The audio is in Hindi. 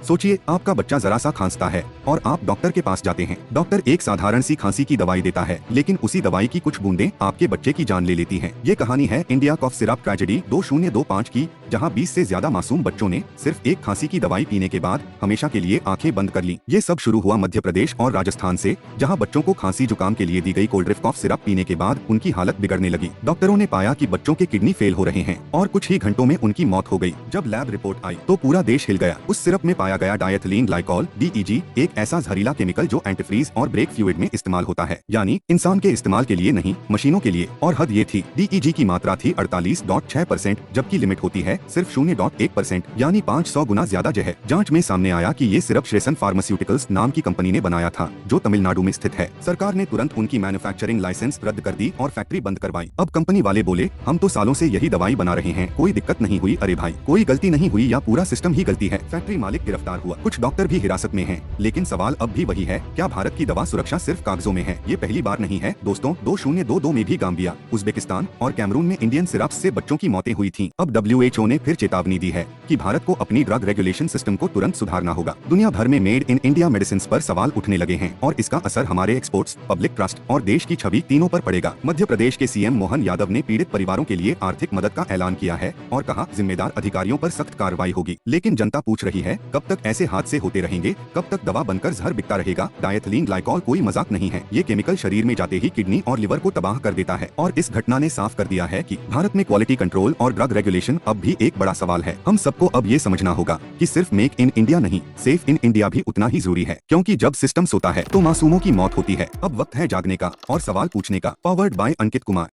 सोचिए आपका बच्चा जरा सा खांसता है और आप डॉक्टर के पास जाते हैं। डॉक्टर एक साधारण सी खांसी की दवाई देता है, लेकिन उसी दवाई की कुछ बूंदें आपके बच्चे की जान ले लेती हैं। ये कहानी है इंडिया कॉफ सिरप ट्रेजेडी 2025 की, जहां 20 से ज्यादा मासूम बच्चों ने सिर्फ एक खांसी की दवाई पीने के बाद हमेशा के लिए आंखें बंद कर ली। ये सब शुरू हुआ मध्य प्रदेश और राजस्थान से, जहां बच्चों को खांसी जुकाम के लिए दी गई कोल्ड्रिफ कॉफ सिरप पीने के बाद उनकी हालत बिगड़ने लगी। डॉक्टरों ने पाया कि बच्चों के किडनी फेल हो रहे हैं और कुछ ही घंटों में उनकी मौत हो गई। जब लैब रिपोर्ट आई तो पूरा देश हिल गया। उस सिरप में पाया गया डायथिलीन ग्लाइकॉल (DEG), एक ऐसा जहरीला केमिकल जो एंटीफ्रीज और ब्रेक फ्लूइड में इस्तेमाल होता है, यानी इंसान के इस्तेमाल के लिए नहीं, मशीनों के लिए। और हद ये थी, DEG की मात्रा थी 48.6%, जबकि लिमिट होती है सिर्फ 0.1%, यानी 500 गुना ज्यादा जहर। जांच में सामने आया कि ये सिरप श्रेसन फार्मास्यूटिकल्स नाम की कंपनी ने बनाया था, जो तमिलनाडु में स्थित है। सरकार ने तुरंत उनकी मैन्युफैक्चरिंग लाइसेंस रद्द कर दी और फैक्ट्री बंद करवाई। अब कंपनी वाले बोले, हम तो सालों से यही दवाई बना रहे हैं, कोई दिक्कत नहीं हुई। अरे भाई, कोई गलती नहीं हुई या पूरा सिस्टम ही गलती है? फैक्ट्री मालिक गिरफ्तार हुआ, कुछ डॉक्टर भी हिरासत में हैं। लेकिन सवाल अब भी वही है, क्या भारत की दवा सुरक्षा सिर्फ कागजों में है? ये पहली बार नहीं है दोस्तों। 2022 में भी गाम्बिया, उज्बेकिस्तान और कैमरून में इंडियन सिरप से बच्चों की मौतें हुई थीं। अब WHO ने फिर चेतावनी दी है कि भारत को अपनी ड्रग रेगुलेशन सिस्टम को तुरंत सुधारना होगा। दुनिया भर में मेड इन इंडिया मेडिसिन पर सवाल उठने लगे हैं और इसका असर हमारे एक्सपोर्ट्स, पब्लिक ट्रस्ट और देश की छवि तीनों पर पड़ेगा। मध्य प्रदेश के CM मोहन यादव ने पीड़ित परिवारों के लिए आर्थिक मदद का ऐलान किया है और कहा, जिम्मेदार अधिकारियों पर सख्त कार्रवाई होगी। लेकिन जनता पूछ रही है, कब तक ऐसे हादसे होते रहेंगे? कब तक दवा बनकर जहर बिकता रहेगा? डायथिलीन ग्लाइकॉल कोई मजाक नहीं है। ये केमिकल शरीर में जाते ही किडनी और लिवर को तबाह कर देता है। और इस घटना ने साफ कर दिया है कि भारत में क्वालिटी कंट्रोल और ड्रग रेगुलेशन अब भी एक बड़ा सवाल है। हम सबको अब ये समझना होगा कि सिर्फ मेक इन इंडिया नहीं, सेफ इन इंडिया भी उतना ही जरूरी है, क्योंकि जब सिस्टम सोता है तो मासूमों की मौत होती है। अब वक्त है जागने का और सवाल पूछने का। Powered by Ankit Kumar.